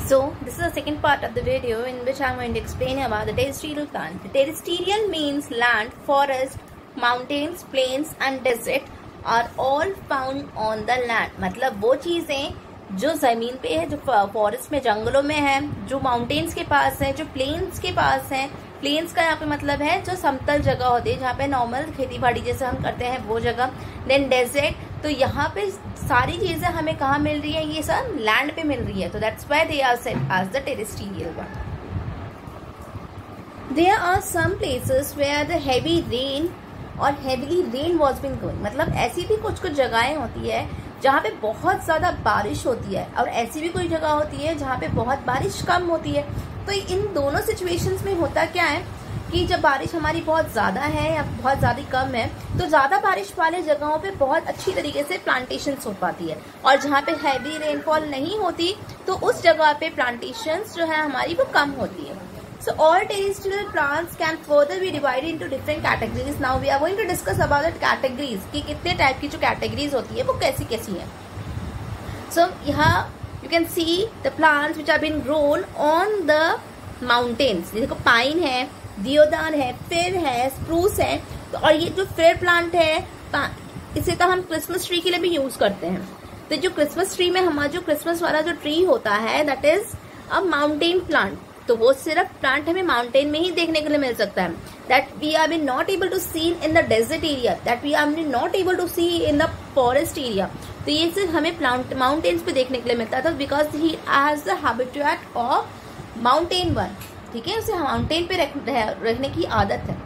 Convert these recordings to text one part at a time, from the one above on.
So this is the second part of the video in which I am going to explain about the terrestrial plant. The terrestrial means land, forest, mountains, plains and desert are all found on the land. मतलब वो चीजें जो जमीन पे है, जो forest में जंगलों में है, जो माउंटेन्स के पास है, जो प्लेन्स के पास है. प्लेन्स का यहाँ पे मतलब है जो समतल जगह होती है जहाँ पे नॉर्मल खेती बाड़ी जैसे हम करते हैं वो जगह. देन डेजर्ट, तो यहाँ पे सारी चीजें हमें कहाँ मिल रही है, ये सब लैंड पे मिल रही है. तो that's why they are said as the terrestrial one. There are some places where the heavy rain और heavily rain was been going. मतलब ऐसी भी कुछ कुछ जगहें होती है जहाँ पे बहुत ज्यादा बारिश होती है और ऐसी भी कोई जगह होती है जहाँ पे बहुत बारिश कम होती है. तो इन दोनों सिचुएशंस में होता क्या है कि जब बारिश हमारी बहुत ज्यादा है या बहुत ज्यादा कम है तो ज्यादा बारिश वाले जगहों पे बहुत अच्छी तरीके से प्लांटेशंस हो पाती है, और जहाँ पे हैवी रेनफॉल नहीं होती तो उस जगह पे प्लांटेशंस जो है हमारी वो कम होती है. So all terrestrial plants can further be divided into different categories. Now we are going to discuss about the categories कि कितने टाइप की जो कैटेगरीज होती है वो कैसी कैसी है. So यहाँ you can see the plants which have been grown on the mountains. देखो पाइन है, दियोदार है, फिर है, स्प्रूस है. तो और ये जो फिर प्लांट है इसे तो हम क्रिसमस ट्री के लिए भी यूज करते हैं. तो जो क्रिसमस ट्री में हमारा जो क्रिसमस वाला जो ट्री होता है that is a mountain plant. तो वो सिर्फ प्लांट हमें माउंटेन में ही देखने के लिए मिल सकता है. That we are been not able to see in the desert area, that we are not able to see in the forest area. तो ये सिर्फ हमें माउंटेन्स पे देखने के लिए मिलता था because he has the habitat of mountain one. ठीक है, उसे माउंटेन पे रहने की आदत है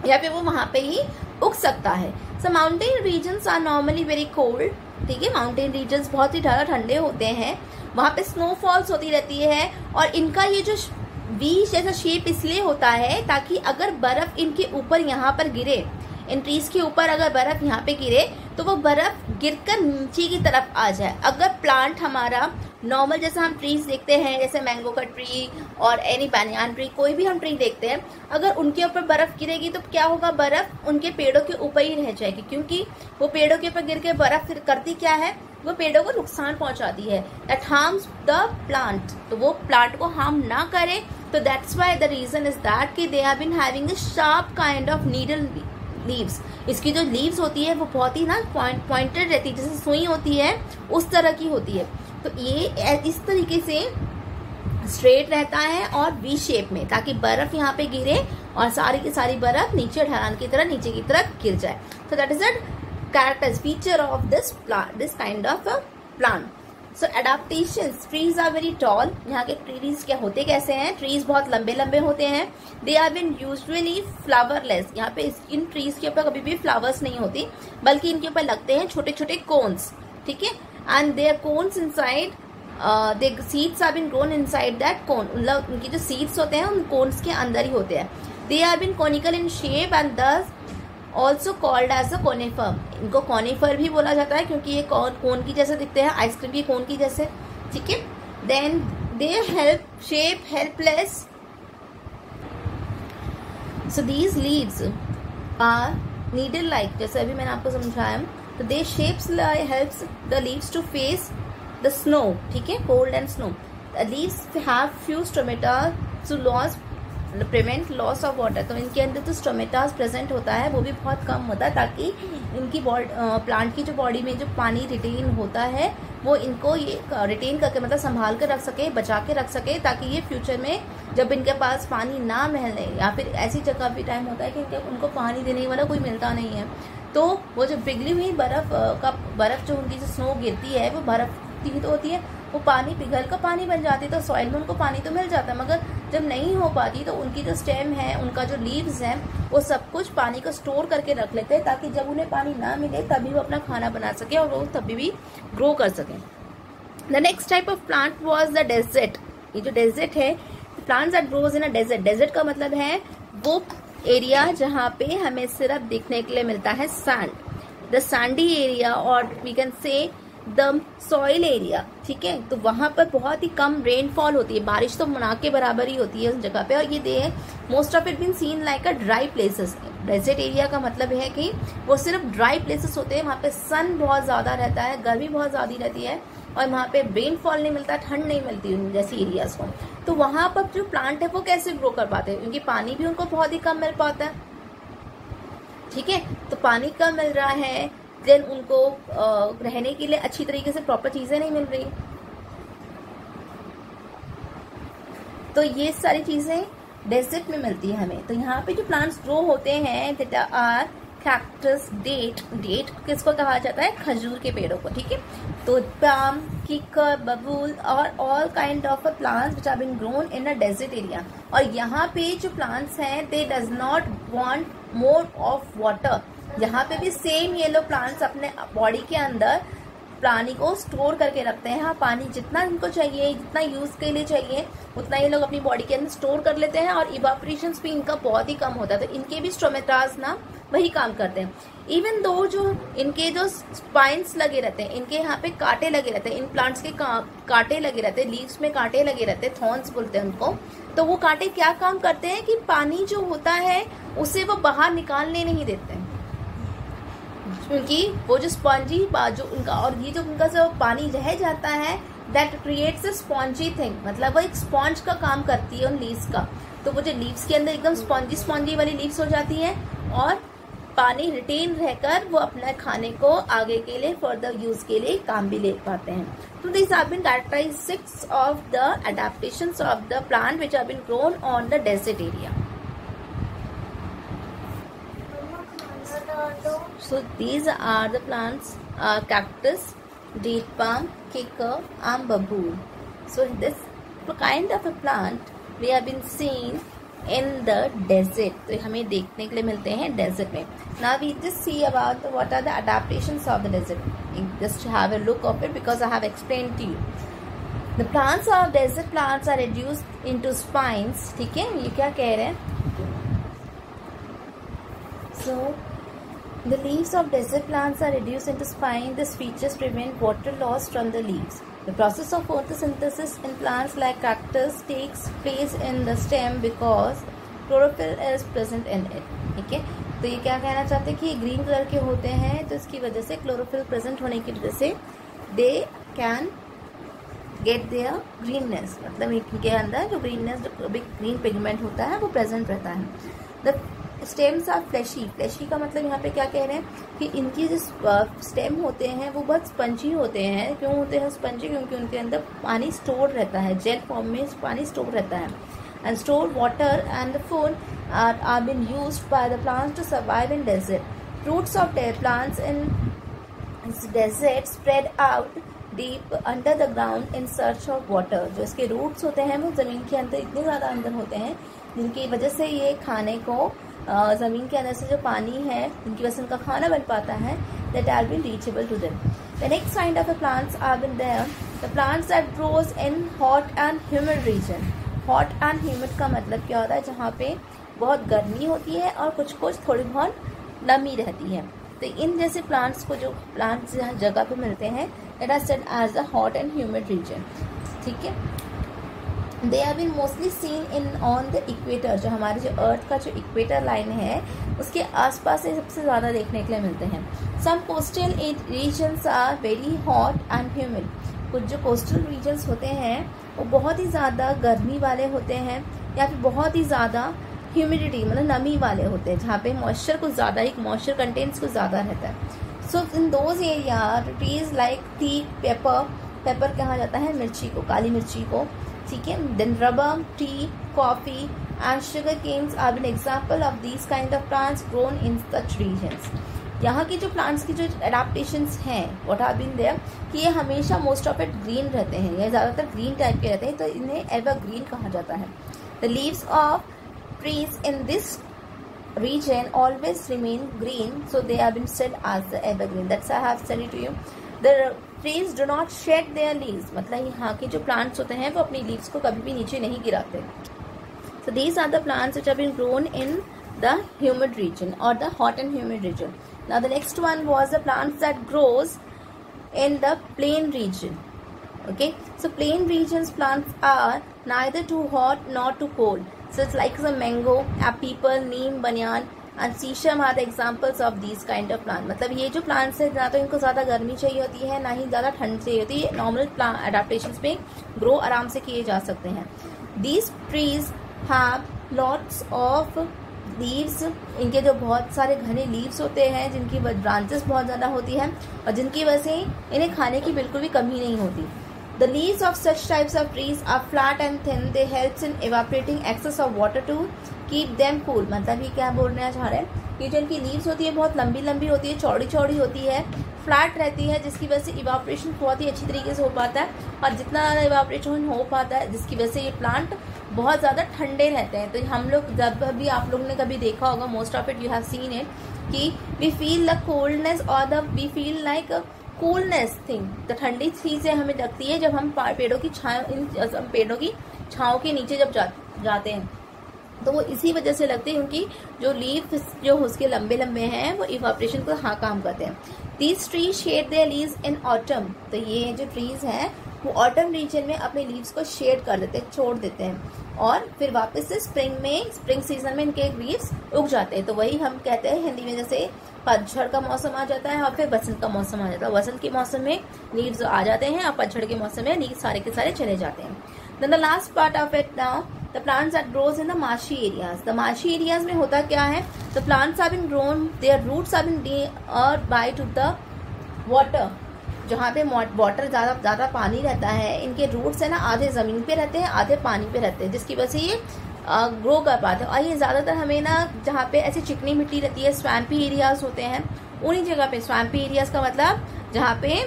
या फिर वो वहां पे ही उग सकता है. So mountain regions are normally very cold. ठीक है, माउंटेन रीजन्स बहुत ही ज्यादा ठंडे होते हैं, वहां पे स्नोफॉल्स होती रहती है और इनका ये जो वी जैसा शेप इसलिए होता है ताकि अगर बर्फ इनके ऊपर यहाँ पर गिरे, इन ट्रीज के ऊपर अगर बर्फ यहाँ पे गिरे तो वो बर्फ गिरकर नीचे की तरफ आ जाए. अगर प्लांट हमारा नॉर्मल जैसा हम ट्रीज देखते हैं जैसे मैंगो का ट्री और एनी बैनियान ट्री, कोई भी हम ट्री देखते हैं, अगर उनके ऊपर बर्फ गिरेगी तो क्या होगा, बर्फ उनके पेड़ों के ऊपर ही रह जाएगी क्योंकि वो पेड़ों के ऊपर गिर के बर्फ फिर करती क्या है, वो पेड़ों को नुकसान पहुंचाती है. That harms the plant. तो वो प्लांट को हार्म ना करे. तो that's why the reason is that कि they have been having a sharp kind of needle leaves. इसकी जो लीव्स होती है वो बहुत ही ना पॉइंटेड रहती है, जैसे सुई होती है उस तरह की होती है. तो ये इस तरीके से स्ट्रेट रहता है और वी शेप में, ताकि बर्फ यहाँ पे गिरे और सारी की सारी बर्फ नीचे ढलान की तरह नीचे की तरफ गिर जाए. तो that is the characters feature of this plant, this kind of a plant. So adaptations, trees are very tall. यहाँ के trees क्या होते कैसे हैं, trees बहुत लंबे लंबे होते हैं. They have been usually flowerless. यहाँ पे इन trees के ऊपर कभी भी flowers नहीं होती बल्कि इनके ऊपर लगते हैं छोटे छोटे cones. ठीक है, and their cones inside the seeds have been grown inside that cone. मतलब उनकी जो seeds होते हैं उन cones के अंदर ही होते हैं. They have been conical in shape and thus also called as a conifer. इनको कॉनिफर भी बोला जाता है क्योंकि ये कोन की जैसे दिखते हैं, आइसक्रीम की कोन की जैसे. ठीक है, then they help shape helpless. So these leaves are needle like, जैसे अभी मैंने आपको समझाया. तो they shapes helps the leaves to face the snow. ठीक है, cold and snow. The leaves have few stomata to loss prevent loss of water. तो इनके अंदर जो स्टोमेटास प्रेजेंट होता है वो भी बहुत कम होता है ताकि इनकी प्लांट की जो बॉडी में जो पानी रिटेन होता है वो इनको ये रिटेन करके मतलब संभाल कर रख सके, बचा के रख सके, ताकि ये फ्यूचर में जब इनके पास पानी ना मिले या फिर ऐसी जगह भी टाइम होता है कि उनको पानी देने वाला कोई मिलता नहीं है तो वो जो पिघली हुई बर्फ जो उनकी जो स्नो गिरती है वो बर्फ तो होती है, वो पानी पिघल कर पानी बन जाती है. तो सॉइल में उनको पानी तो मिल जाता है मगर जब नहीं हो पाती तो उनकी जो स्टेम है, उनका जो लीव्स है, वो सब कुछ पानी को स्टोर करके रख लेते हैं ताकि जब उन्हें पानी ना मिले तभी वो अपना खाना बना सके और वो तभी भी ग्रो कर सके. The next type of plant was the desert. ये जो डेजर्ट है, plants that grows in a desert. Desert का मतलब है वो एरिया जहाँ पे हमें सिर्फ देखने के लिए मिलता है सैंड, द सैंडी एरिया और we can say the soil area. ठीक है, तो वहां पर बहुत ही कम रेनफॉल होती है, बारिश तो ना के बराबर ही होती है उस जगह पे. और ये they most of it been seen like a dry places. Desert area का मतलब है कि वो सिर्फ ड्राई प्लेसेस होते हैं, वहां पे सन बहुत ज्यादा रहता है, गर्मी बहुत ज्यादा रहती है और वहाँ पे रेनफॉल नहीं मिलता, ठंड नहीं मिलती उन जैसी एरियाज को, तो वहाँ पर जो प्लांट है वो कैसे ग्रो कर पाते हैं, क्योंकि पानी भी उनको बहुत ही कम मिल पाता है। ठीक है, तो पानी कम मिल रहा है, देन उनको रहने के लिए अच्छी तरीके से प्रॉपर चीजें नहीं मिल रही, तो ये सारी चीजें डेजर्ट में मिलती है हमें। तो यहाँ पे जो प्लांट्स ग्रो होते हैं दैट आर कैक्टस, डेट किसको कहा जाता है, खजूर के पेड़ों को। ठीक है, तो पाम, किकर, बबूल और all kind of plants which have been grown in a desert area. और यहाँ पे जो प्लांट्स हैं they does not want more of water. यहाँ पे भी सेम ये लोग प्लांट्स अपने बॉडी के अंदर पानी को स्टोर करके रखते हैं। हाँ, पानी जितना इनको चाहिए, जितना यूज के लिए चाहिए, उतना ये लोग अपनी बॉडी के अंदर स्टोर कर लेते हैं, और इवापोरेशन भी इनका बहुत ही कम होता है, तो इनके भी स्टोमेटास ना वही काम करते हैं। इवन दो जो इनके जो स्पाइन्स लगे रहते हैं, इनके यहाँ पे कांटे लगे रहते हैं, इन प्लांट्स के कांटे लगे रहते हैं, लीव्स में कांटे लगे रहते हैं, थॉर्न्स बोलते हैं उनको। तो वो कांटे क्या काम करते हैं कि पानी जो होता है उसे वो बाहर निकालने नहीं देते हैं, क्योंकि वो जो स्पॉन्जी बाजू उनका, और ये जो उनका जो पानी रह जाता है that creates a spongy thing, मतलब वो एक स्पॉन्ज का काम करती है उन लीव्स का। तो वो जो लीव्स के अंदर एकदम स्पॉन्जी वाली लीव्स हो जाती हैं, और पानी रिटेन रहकर वो अपना खाने को आगे के लिए फर्दर यूज के लिए काम भी ले पाते हैं। तो this have been characteristics of the adaptations of the plant which have been grown on the desert area. So these are the plants, cactus, date palm, kikar and babool. So this kind of a plant we have been seen in the desert. तो हमें देखने के लिए मिलते हैं desert में। Now we just see about what are the adaptations of the desert. Just have a look of it because I have explained to you. The plants of desert plants are reduced into spines. ठीक है, ये क्या कह रहे हैं? So the leaves of desert plants are reduced into spine. These features prevent water loss from the leaves. The process of photosynthesis in plants like cactus takes place in the stem because chlorophyll is present in it. ठीक है, तो ये क्या कहना चाहते हैं कि green colour के होते हैं, तो इसकी वजह से क्लोरोफिल प्रेजेंट होने की वजह से they can get their greenness, मतलब इनके अंदर जो ग्रीननेस, जो ग्रीन पिगमेंट होता है वो प्रेजेंट रहता है। The stems are fleshy, fleshy का मतलब यहाँ पे क्या कह रहे हैं कि इनकी जो स्टेम होते हैं वो बहुत स्पंजी होते हैं। क्यों होते हैं स्पंजी? क्योंकि उनके अंदर पानी स्टोर रहता है, जेल फॉर्म में पानी स्टोर रहता है। And store water and the food are been used by the plants to survive in desert. Roots of plants in desert spread out deep under the ground in search of water. जो इसके roots होते हैं वो जमीन के अंदर इतने ज़्यादा अंदर होते हैं, जिनकी वजह से ये खाने को ज़मीन के अंदर से जो पानी है जिनकी वजह से उनका खाना बन पाता है, that are been reachable to them. The next kind of plants are been there the plants that grows in hot and humid region. Hot and humid का मतलब क्या होता है? जहाँ पे बहुत गर्मी होती है और कुछ कुछ थोड़ी बहुत नमी रहती है। तो इन जैसे प्लांट्स को, जो प्लांट्स जगह पे मिलते हैं, that are said as the hot and humid region. ठीक है, they are been mostly seen in on the equator. जो हमारे जो अर्थ का जो इक्वेटर लाइन है उसके आसपास से सबसे ज़्यादा देखने के लिए मिलते हैं। Some coastal regions are very hot and humid. कुछ जो कोस्टल रीजन्स होते हैं वो बहुत ही ज़्यादा गर्मी वाले होते हैं, या फिर बहुत ही ज़्यादा ह्यूमिडिटी मतलब नमी वाले होते हैं, जहाँ पे मॉइस्चर कुछ ज़्यादा, एक मॉइस्चर कंटेंट्स कुछ ज़्यादा रहता है। So in those area trees like tea, pepper कहा जाता है मिर्ची को, काली मिर्ची को। ठीक है, then rubber, tea, coffee and sugar canes are an example of these kind of plants grown in such regions. यहाँ की जो प्लांट्स की जो एडाप्टेशंस हैं व्हाट हैव बीन देयर कि ये हमेशा मोस्ट ऑफ इट ग्रीन रहते हैं, ये ज़्यादातर ग्रीन टाइप के रहते हैं, तो इन्हें एवरग्रीन कहा जाता है। The leaves of trees in this region always remain green, so they have been said as the evergreen. That's I have said it to you. The trees do not shed their leaves, मतलब यहाँ के जो plants होते हैं वो अपनी leaves को कभी भी नीचे नहीं गिराते। So these are the plants which have been grown in the humid region or the hot and humid region. Now the next one was the plants that grows in the plain region. Okay, so plain regions plants are neither too hot nor too cold. So it's like the mango, a people, neem, banyan, and sheesham are the examples of these kind of plant. मतलब ये जो plants है ना तो इनको ज़्यादा गर्मी चाहिए होती है, ना ही ज़्यादा ठंड चाहिए होती है। नॉर्मल प्लांट एडाप्टेशन में ग्रो आराम से किए जा सकते हैं। These trees have lots of leaves, इनके जो बहुत सारे घने लीव्स होते हैं जिनकी ब्रांचेस बहुत ज़्यादा होती है और जिनकी वजह से इन्हें खाने की बिल्कुल भी कमी नहीं होती। The leaves of such types of trees are flat and thin. They helps in evaporating excess of water to keep them cool. मतलब ये क्या बोलना चाह रहे हैं, ये जो इनकी लीव्स होती है बहुत लंबी लंबी होती है, चौड़ी चौड़ी होती है, फ्लैट रहती है, जिसकी वजह से इवापोरेशन बहुत ही अच्छी तरीके से हो पाता है। और जितना ज़्यादा इवापोरेशन हो पाता है जिसकी वजह से ये प्लांट बहुत ज़्यादा ठंडे रहते हैं। तो हम लोग जब भी, आप लोगों ने कभी देखा होगा, most of it you have seen it, कि वी फील द कोल्डनेस और we feel like coolness thing. तो ठंडी चीज़ें हमें लगती है जब हम पेड़ों की छाँव के नीचे जब जाते हैं, तो वो इसी वजह से लगती है क्योंकि जो लीव्स जो उसके लंबे लंबे हैं वो इवापोरेशन को काम करते हैं। These trees shade there leaves in autumn. तो ये जो ट्रीज हैं वो ऑटम रीजन में अपने लीव्स को शेड कर देते हैं, छोड़ देते हैं, और फिर वापस से स्प्रिंग सीजन में इनके लीव्स उग जाते हैं। तो वही हम कहते हैं हिंदी में, जैसे पतझड़ का मौसम आ जाता है और फिर बसंत का मौसम आ जाता है। बसंत के मौसम में लीव्स आ जाते हैं और पतझड़ के मौसम में लीव्स सारे के सारे चले जाते हैं। Then the last part of it now, the plants that grows in the marshy areas. The marshy areas में होता क्या है, the plants have been grown, their roots have been by to the water. जहाँ पे water ज़्यादा पानी रहता है, इनके रूट्स है ना आधे ज़मीन पे रहते हैं आधे पानी पे रहते हैं, जिसकी वजह से ये ग्रो कर पाते हैं। और ये ज़्यादातर हमें ना जहाँ पे ऐसी चिकनी मिट्टी रहती है, स्वैम्पी एरियाज होते हैं, उन्हीं जगह पे, स्वैम्पी एरियाज का मतलब जहाँ पे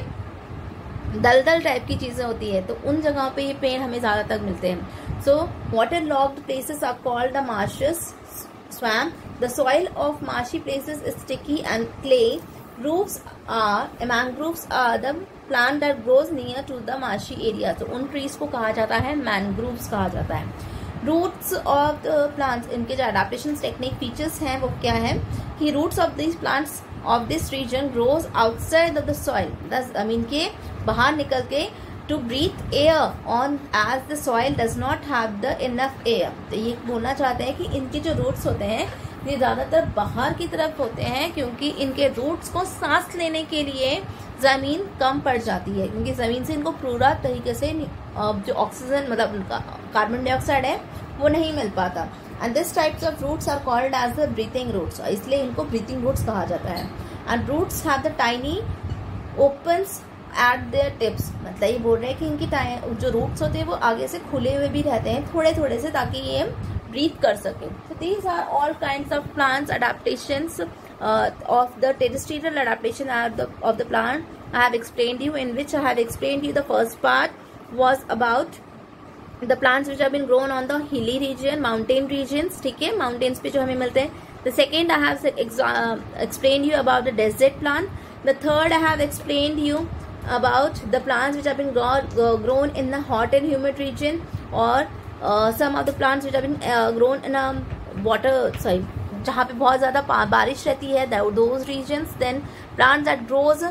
दलदल टाइप की चीज़ें होती है, तो उन जगहों पे ये पेड़ हमें ज़्यादातर मिलते हैं। So water locked places are called the marshes swamp. The soil of marshy places is sticky and clay. Mangroves are the plant that grows near to the marshy area. तो उन ट्रीज को कहा जाता है मैंग्रोव्स कहा जाता है। Roots of the plants, इनके जो अडेप्टेशन टेक्निक फीचर्स हैं वो क्या है कि roots of this plants of this region grows outside of the soil, जमीन के बाहर निकल के, to breathe air on as the soil does not have the enough air. तो ये बोलना चाहते हैं कि इनके जो रूट्स होते हैं ये ज़्यादातर बाहर की तरफ होते हैं, क्योंकि इनके रूट्स को सांस लेने के लिए ज़मीन कम पड़ जाती है, क्योंकि ज़मीन से इनको पूरा तरीके से जो ऑक्सीजन मतलब कार्बन डाइऑक्साइड है वो नहीं मिल पाता। And this types of roots are called as the breathing roots, इसलिए इनको ब्रीथिंग रूट्स कहा जाता है। And roots have the tiny opens at their tips. मतलब ये बोल रहे हैं कि इनकी जो रूट्स होते हैं वो आगे से खुले हुए भी रहते हैं थोड़े थोड़े से, ताकि ये ब्रीथ कर सके। So these are all kinds of plants adaptations of the terrestrial adaptation of the plant I have explained you, in which I have explained you the first part was about the plants which have been grown on the hilly region, mountain regions, ठीक है, mountains पे जो हमें मिलते हैं। The second I have explained you about the desert plant. The third I have explained you about the plants which have been grown in the hot and humid region, or some of the plants which have been grown in a water side, जहाँ पे बहुत ज़्यादा बारिश रहती है, those regions. Then plants that grows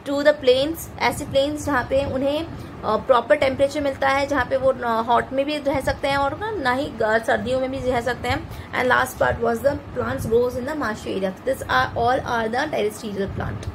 to the plains, ऐसे plains जहाँ पे उन्हें प्रॉपर टेम्परेचर मिलता है, जहाँ पे वो हॉट में भी रह सकते हैं और ना ही सर्दियों में भी रह सकते हैं। And last part was the plants grows in the marshy area. This are all are the terrestrial plant.